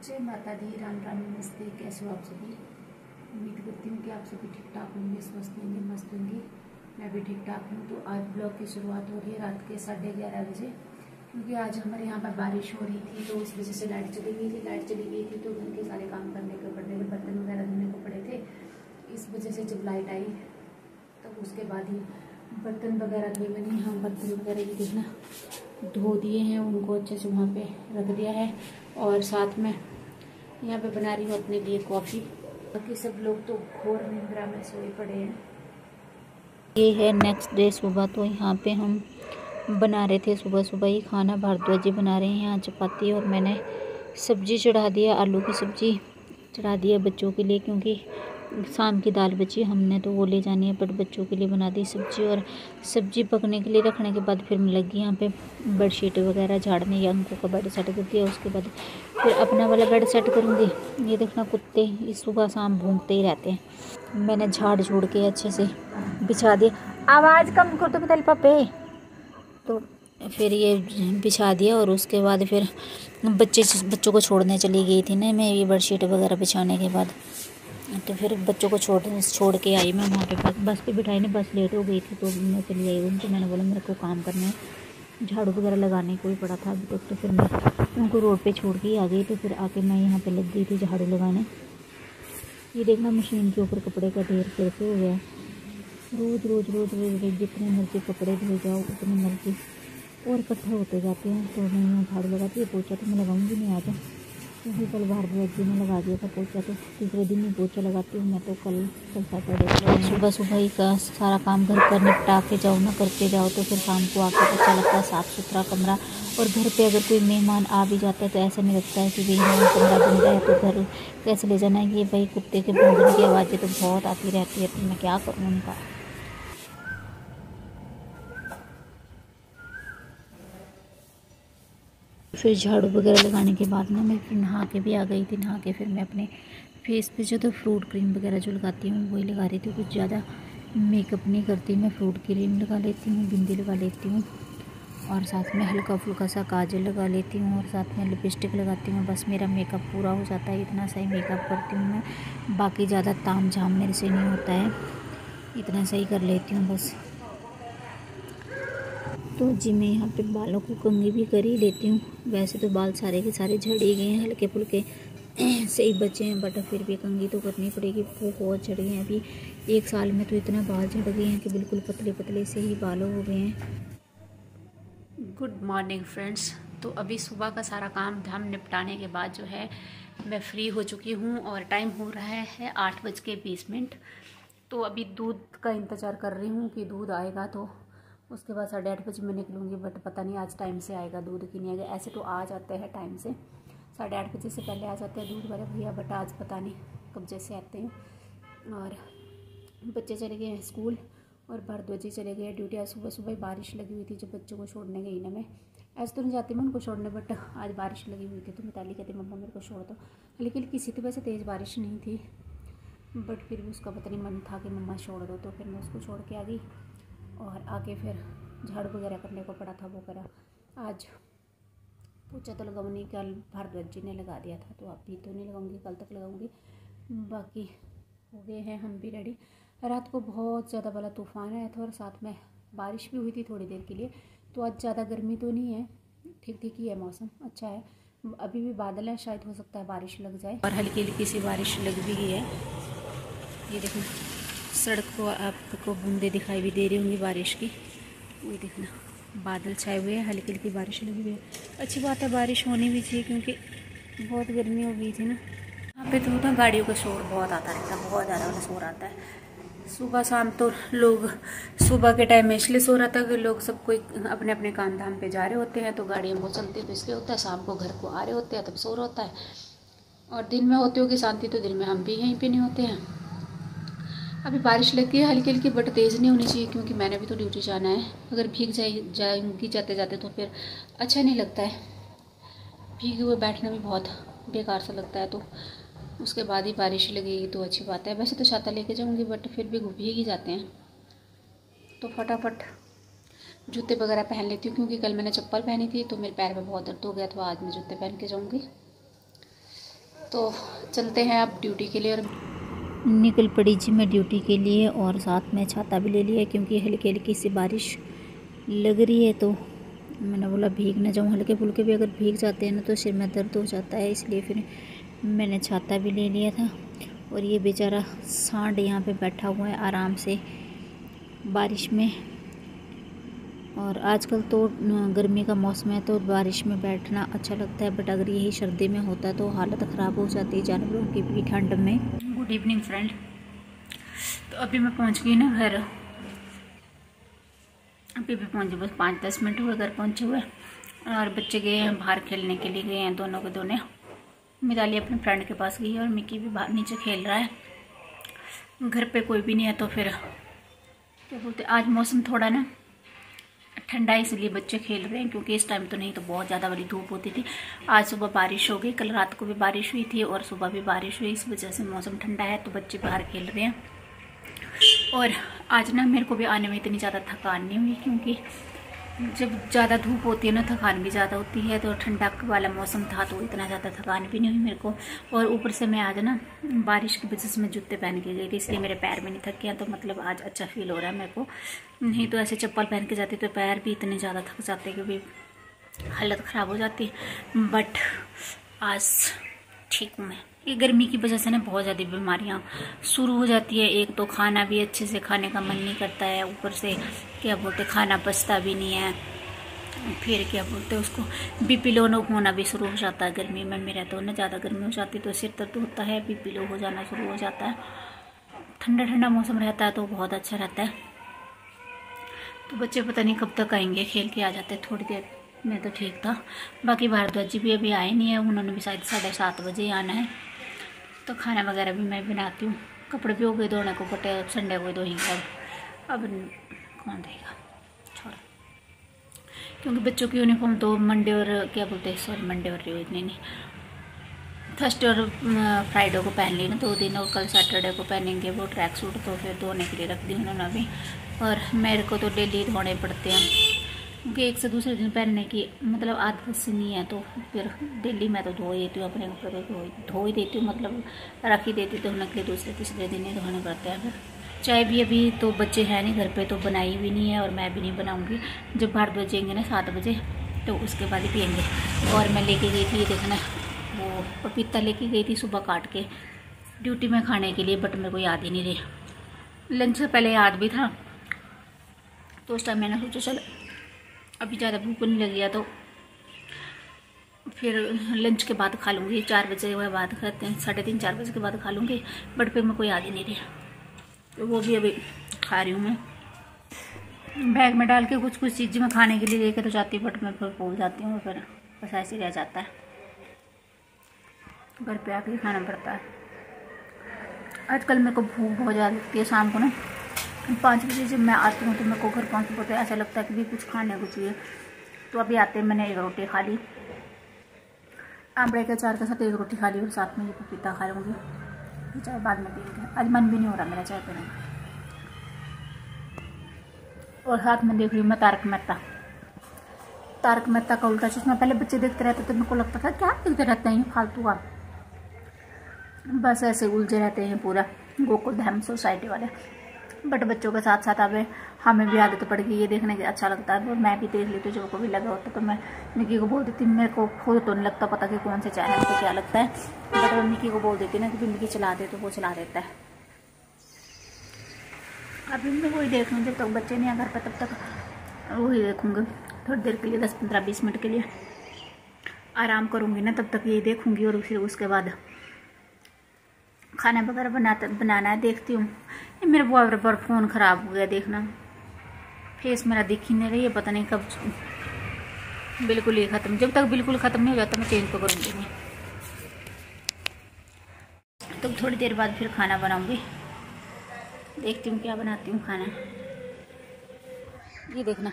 जय माता दी। राम राम, नमस्ते। कैसे हो आप सभी? उम्मीद करती हूँ कि आप सभी ठीक ठाक होंगे, स्वस्थ होंगे, मस्त होंगे। मैं भी ठीक ठाक हूँ। तो आज ब्लॉग की शुरुआत हो रही है रात के 11:30 बजे, क्योंकि आज हमारे यहाँ पर बारिश हो रही थी, तो उस वजह से लाइट चली गई थी। तो घर के सारे काम करने के पड़े थे, बर्तन वगैरह धोने को पड़े थे। इस वजह से जब लाइट आई तब उसके बाद ही बर्तन वगैरह धोए। मैंने यहाँ बर्तन वगैरह भी देखना धो दिए हैं, उनको अच्छे से वहाँ पे रख दिया है। और साथ में यहाँ पे बना रही हूँ अपने लिए कॉफ़ी। बाकी सब लोग तो घोर निद्रा में सोए पड़े हैं। ये है नेक्स्ट डे सुबह। तो यहाँ पे हम बना रहे थे सुबह सुबह ही खाना। भारद्वाज जी बना रहे हैं यहाँ चपाती, और मैंने सब्जी चढ़ा दिया, आलू की सब्जी चढ़ा दिया बच्चों के लिए, क्योंकि शाम की दाल बची, हमने तो वो ले जानी है, बट बच्चों के लिए बना दी सब्जी। और सब्जी पकने के लिए रखने के बाद फिर मैं लगी यहाँ पे बेडशीट वगैरह झाड़ने, या उनको का बेड सेट कर दिया। उसके बाद फिर अपना वाला बेड सेट करूँगी। ये देखना कुत्ते इस सुबह शाम भूंकते ही रहते हैं। मैंने झाड़ झूड़ के अच्छे से बिछा दिया। आवाज़ कम कर दो बताल पापे। तो फिर ये बिछा दिया, और उसके बाद फिर बच्चों को छोड़ने चली गई थी ना मैं, ये बेडशीट वगैरह बिछाने के बाद। तो फिर बच्चों को छोड़ के आई मैं वहाँ पे। बस पे बिठाई नहीं, बस लेट हो गई थी तो मैं चली आई उनको। मैंने बोला मेरे को काम करना है, झाड़ू वगैरह लगाने को ही पड़ा था अभी तक। तो फिर मैं उनको रोड पे छोड़ के ही आ गई। तो फिर आके मैं यहाँ पे लग गई थी झाड़ू लगाने। ये देखना मशीन के ऊपर कपड़े का ढेर कैसे हो गया। रोज़ रोज़ रोज़ रोज़ रोज़ जितने मर्जी कपड़े धो जाओ उतने मर्जी और इकट्ठे होते जाते हैं। तो मैं यहाँ झाड़ू लगाती है। पोछा तो मैं लगाऊंगी नहीं आज, क्योंकि कल भारद्वाज जी ने लगा दिया था पोछा, तो तीसरे दिन ही पोछा लगाती हूँ मैं। तो कल सैटरडे सुबह सुबह ही का सारा काम घर का निपटा के जाओ ना, करके जाओ, तो फिर शाम को आके अच्छा लगता है साफ़ सुथरा कमरा। और घर पे अगर कोई मेहमान आ भी जाता है तो ऐसा नहीं लगता है कि भाई हाँ कमरा बन रहा है तो घर कैसे ले जाना है। ये भाई कुत्ते के भौंकने की आवाज़ें तो बहुत आती रहती है, तो मैं क्या करूँ उनका। फिर झाड़ू वगैरह लगाने के बाद ना मैं फिर नहा के भी आ गई थी। नहा के फिर मैं अपने फेस पे जो तो फ्रूट क्रीम वगैरह जो लगाती हूँ वही लगा रही थी। कुछ ज़्यादा मेकअप नहीं करती मैं, फ्रूट क्रीम लगा लेती हूँ, बिंदी लगा लेती हूँ, और साथ में हल्का फुल्का सा काजल लगा लेती हूँ, और साथ में लिपस्टिक लगाती हूँ। बस मेरा मेकअप पूरा हो जाता है। इतना सही मेकअप करती हूँ मैं, बाकी ज़्यादा ताम झाम मेरे से नहीं होता है, इतना सही कर लेती हूँ बस। तो जी मैं यहाँ पे बालों को कंघी भी कर ही लेती हूँ। वैसे तो बाल सारे के सारे झड़ ही गए हैं, हल्के फुल्के सही बचे हैं, बट फिर भी कंघी तो करनी पड़ेगी। बहुत झड़ गए हैं अभी 1 साल में, तो इतना बाल झड़ गए हैं कि बिल्कुल पतले पतले से ही बालों हो गए हैं। Good morning friends. तो अभी सुबह का सारा काम धाम निपटाने के बाद जो है मैं फ्री हो चुकी हूँ, और टाइम हो रहा है 8:20। तो अभी दूध का इंतज़ार कर रही हूँ कि दूध आएगा, तो उसके बाद 8:30 बजे मैं निकलूँगी। बट पता नहीं आज टाइम से आएगा दूध कि नहीं आएगा। ऐसे तो आ जाते हैं टाइम से, 8:30 बजे से पहले आ जाते हैं दूध वाले भैया, बट आज पता नहीं कब जैसे आते हैं। और बच्चे चले गए हैं स्कूल, और भारद्वाज जी चले गए ड्यूटी। आज सुबह सुबह बारिश लगी हुई थी जब बच्चों को छोड़ने गई ना मैं। ऐसे तो नहीं जाती मैं उनको छोड़ने, बट आज बारिश लगी हुई थी तो मिताली कहती मम्मा मेरे को छोड़ दो। लेकिन किसी तो वैसे तेज़ बारिश नहीं थी, बट फिर भी उसका पता नहीं मन था कि मम्मा छोड़ दो, तो फिर मैं उसको छोड़ के आ गई। और आके फिर झाड़ू वगैरह करने को पड़ा था, वो करा। आज पोछा तो लगाऊंगी, कल भारद्वाज जी ने लगा दिया था, तो अभी तो नहीं लगाऊंगी, कल तक लगाऊंगी। बाकी हो गए हैं हम भी रेडी। रात को बहुत ज़्यादा वाला तूफ़ान आया था, और साथ में बारिश भी हुई थी थोड़ी देर के लिए। तो आज ज़्यादा गर्मी तो नहीं है, ठीक ठीक ही है, मौसम अच्छा है। अभी भी बादल है, शायद हो सकता है बारिश लग जाए, और हल्की हल्की सी बारिश लग भी गई है। ये देखो सड़क को आपको बूंदे दिखाई भी दे रही होंगी बारिश की। वो देखना बादल छाए हुए हैं, हल्की हल्की बारिश लगी हुई है। अच्छी बात है, बारिश होनी भी चाहिए, क्योंकि बहुत गर्मी हो गई थी ना। यहाँ पे तो ना गाड़ियों का शोर बहुत आता रहता है, बहुत ज़्यादा वाला शोर आता है सुबह शाम। तो लोग सुबह के टाइम में इसलिए सो रहा था कि लोग सब कोई अपने अपने काम धाम पे जा रहे होते हैं, तो गाड़ियाँ बहुत चलती है तो इसलिए होता है। शाम को घर को आ रहे होते हैं तब शोर होता है, और दिन में होती होगी शांति, तो दिन में हम भी यहीं पे नहीं होते हैं। अभी बारिश लगी है हल्की हल्की, बट तेज़ नहीं होनी चाहिए, क्योंकि मैंने भी तो ड्यूटी जाना है। अगर भीग जाएंगी जाते जाते तो फिर अच्छा नहीं लगता है, भीगे हुए बैठना भी बहुत बेकार सा लगता है। तो उसके बाद ही बारिश लगेगी तो अच्छी बात है। वैसे तो छाता लेके जाऊंगी, बट फिर भी भीग ही जाते हैं, तो फटाफट जूते वगैरह पहन लेती हूँ, क्योंकि कल मैंने चप्पल पहनी थी तो मेरे पैर में बहुत दर्द हो गया था। आज मैं जूते पहन के जाऊँगी। तो चलते हैं अब ड्यूटी के लिए। और निकल पड़ी जी मैं ड्यूटी के लिए, और साथ में छाता भी ले लिया क्योंकि हल्की हल्की सी बारिश लग रही है। तो मैंने बोला भीग ना जाऊँ, हल्के फुल्के भी अगर भीग जाते हैं ना तो सिर में दर्द हो जाता है, इसलिए फिर मैंने छाता भी ले लिया था। और ये बेचारा सांड यहाँ पे बैठा हुआ है आराम से बारिश में। और आजकल तो गर्मी का मौसम है तो बारिश में बैठना अच्छा लगता है, बट अगर यही सर्दी में होता है तो हालत ख़राब हो जाती है जानवरों की भी ठंड में। Good evening friend. तो अभी मैं पहुंच गई ना घर, अभी भी पहुंचे, बस 5-10 मिनट हुए घर पहुंचे हुए। और बच्चे गए हैं बाहर खेलने के लिए, गए हैं दोनों के दोनों। मिताली अपने फ्रेंड के पास गई है और मिक्की भी बाहर नीचे खेल रहा है। घर पे कोई भी नहीं है तो फिर क्या बोलते, आज मौसम थोड़ा ना ठंडा है इसलिए बच्चे खेल रहे हैं, क्योंकि इस टाइम तो नहीं तो बहुत ज़्यादा बड़ी धूप होती थी। आज सुबह बारिश हो गई, कल रात को भी बारिश हुई थी और सुबह भी बारिश हुई, इस वजह से मौसम ठंडा है तो बच्चे बाहर खेल रहे हैं। और आज ना मेरे को भी आने में इतनी ज़्यादा थकान नहीं हुई, क्योंकि जब ज़्यादा धूप होती है ना थकान भी ज़्यादा होती है। तो ठंडा वाला मौसम था तो इतना ज़्यादा थकान भी नहीं हुई मेरे को। और ऊपर से मैं आज ना बारिश की वजह से मैं जूते पहन के गई थी, इसलिए मेरे पैर भी नहीं थके हैं। तो मतलब आज अच्छा फील हो रहा है मेरे को, नहीं तो ऐसे चप्पल पहन के जाती तो पैर भी इतने ज़्यादा थक जाते क्योंकि हालत ख़राब हो जाती। बट आज ठीक हूँ मैं। ये गर्मी की वजह से ना बहुत ज़्यादा बीमारियाँ शुरू हो जाती है। एक तो खाना भी अच्छे से खाने का मन नहीं करता है, ऊपर से क्या बोलते खाना पचता भी नहीं है, फिर क्या बोलते उसको बीपी लो होना भी शुरू हो जाता है गर्मी में। मेरा तो ना ज़्यादा गर्मी हो जाती है तो सिर दर्द होता है, बीपी लो हो जाना शुरू हो जाता है। ठंडा ठंडा मौसम रहता है तो बहुत अच्छा रहता है। तो बच्चे पता नहीं कब तक आएंगे, खेल के आ जाते थोड़ी देर में तो ठीक था। बाकी भारद्वाज जी भी अभी आए नहीं है, उन्होंने भी शायद 7:30 बजे आना है। तो खाना वगैरह भी मैं बनाती हूँ, कपड़े भी हो गए धोने को, बट संडे को धोएंगे अब कौन देगा, छोड़। क्योंकि बच्चों की यूनिफॉर्म तो मंडे और क्या बोलते हैं, सॉरी मंडे और नहीं थर्सडे और फ्राइडे को पहन ली ना 2 दिन, और कल सैटरडे को पहनेंगे वो ट्रैक सूट। तो फिर धोने के लिए रख दी उन्होंने अभी। और मेरे को तो डेली धोने पड़ते हैं, क्योंकि एक से दूसरे दिन पहनने की मतलब आदत सी नहीं है। तो फिर डेली मैं तो धो ही देती हूँ अपने कपड़े, धो ही देती हूँ, मतलब रख ही देती धोने के लिए, दूसरे तीसरे दिन ही धोने पड़ते हैं। फिर चाय भी अभी तो बच्चे हैं नहीं घर पे तो बनाई भी नहीं है, और मैं भी नहीं बनाऊँगी। जब भारद्वाज जाएंगे ना 7 बजे तो उसके बाद ही पियेंगे। और मैं लेके गई थी, देखना वो पपीता लेके गई थी सुबह काट के ड्यूटी में खाने के लिए, बट मेरे को याद ही नहीं रही। लंच से पहले याद भी था तो उस टाइम मैंने सोचा चल अभी ज़्यादा भूख नहीं लगी है तो फिर लंच के बाद खा लूँगी, 4 बजे के बाद खाते हैं, 3:30-4 बजे के बाद खा लूँगी। बट फिर मेरे को याद ही नहीं रहा, तो वो भी अभी खा रही हूँ मैं। बैग में डाल के कुछ कुछ चीज़ मैं खाने के लिए लेकर तो जाती हूँ, बट मैं फिर भूल जाती हूँ, फिर बस ऐसे ही रह जाता है, घर पे आके खाना पड़ता है। आजकल मेरे को भूख बहुत ज़्यादा लगती है, शाम को ना 5 बजे जब मैं आती हूँ तो मेरे को घर पहुँच पड़ते ऐसा लगता है कि भी कुछ खाने को चाहिए। तो अभी आते मैंने 1 रोटी खा ली, आमड़े के अचार के साथ 1 रोटी खा ली, और साथ में ये पपीता खा लूँगी, चाय बाद में पीएंगे। आज मन भी नहीं हो रहा मेरा चाय पीने का। और साथ में देख रही हूँ मैं तारक मेहता का उल्टा चश्मा। पहले बच्चे देखते रहते तो मेरे को लगता था क्या देखते रहते हैं फालतू का, बस ऐसे उलझे रहते हैं पूरा गोकुल धाम सोसाइटी वाले। बट बच्चों के साथ साथ अब हमें भी आदत पड़ गई ये देखने की, अच्छा लगता है। और मैं भी देख लेती हूँ, जो को भी लगा होता तो मैं मिक्की को बोल देती। मेरे को खुद तो नहीं लगता पता कि कौन से चैनल पे क्या लगता है, बट मैं मिक्की को बोल देती ना कि मिक्की चला दे तो वो चला देता है। अभी मैं वही देख लूँ, जब तक बच्चे नहीं आ घर पर तब तक वही देखूँगी थोड़ी देर के लिए, 10-15-20 मिनट के लिए आराम करूँगी ना, तब तक ये देखूँगी। और फिर उसके बाद खाना वगैरह बनाना है, देखती हूँ। ये मेरे बॉय पर फ़ोन ख़राब हो गया, देखना फेस मेरा दिख ही नहीं रही है, पता नहीं कब बिल्कुल ही ख़त्म। जब तक बिल्कुल ख़त्म नहीं हो जाता मैं चेंज तो करूँगी नहीं। तो थोड़ी देर बाद फिर खाना बनाऊँगी, देखती हूँ क्या बनाती हूँ खाना। ये देखना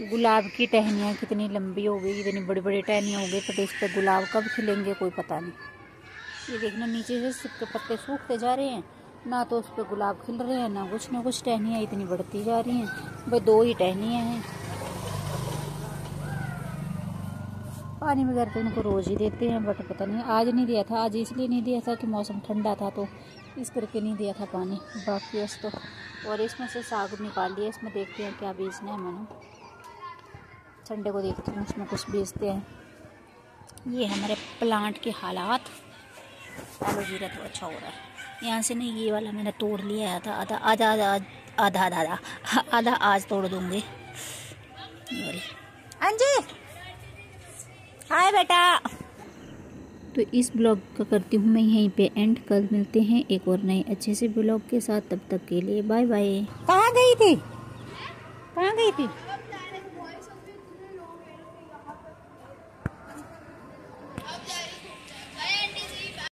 गुलाब की टहनियाँ कितनी लंबी हो गई, इतनी बड़ी बड़ी टहनियाँ हो गई, पर इस पर गुलाब कब खिलेंगे कोई पता नहीं। ये देखना नीचे से सबके पत्ते सूखते जा रहे हैं, ना तो उस पर गुलाब खिल रहे हैं ना कुछ टहनियाँ इतनी बढ़ती जा रही हैं। भाई 2 ही टहनियाँ हैं, पानी वगैरह तो उनको रोज़ ही देते हैं, बट पता नहीं आज नहीं दिया था। आज इसलिए नहीं दिया था कि मौसम ठंडा था तो इस करके नहीं दिया था पानी। बाकी उस तो और इसमें से साग निकाल लिया। इसमें देखते हैं क्या बेचना है। मैंने संडे को देखती हूँ उसमें कुछ बेचते हैं। ये हमारे प्लांट के हालात। एलोवेरा तो अच्छा हो रहा है यहाँ से। नहीं ये वाला मैंने तोड़ लिया था, आधा आधा आधा आधा आधा आधा आधा आज तोड़ दूँगी। अंजी हाय बेटा। तो इस ब्लॉग का करती हूँ मैं यहीं पे एंड। कल मिलते हैं एक और नए अच्छे से ब्लॉग के साथ। तब तक के लिए बाय बाय। कहाँ गई थी?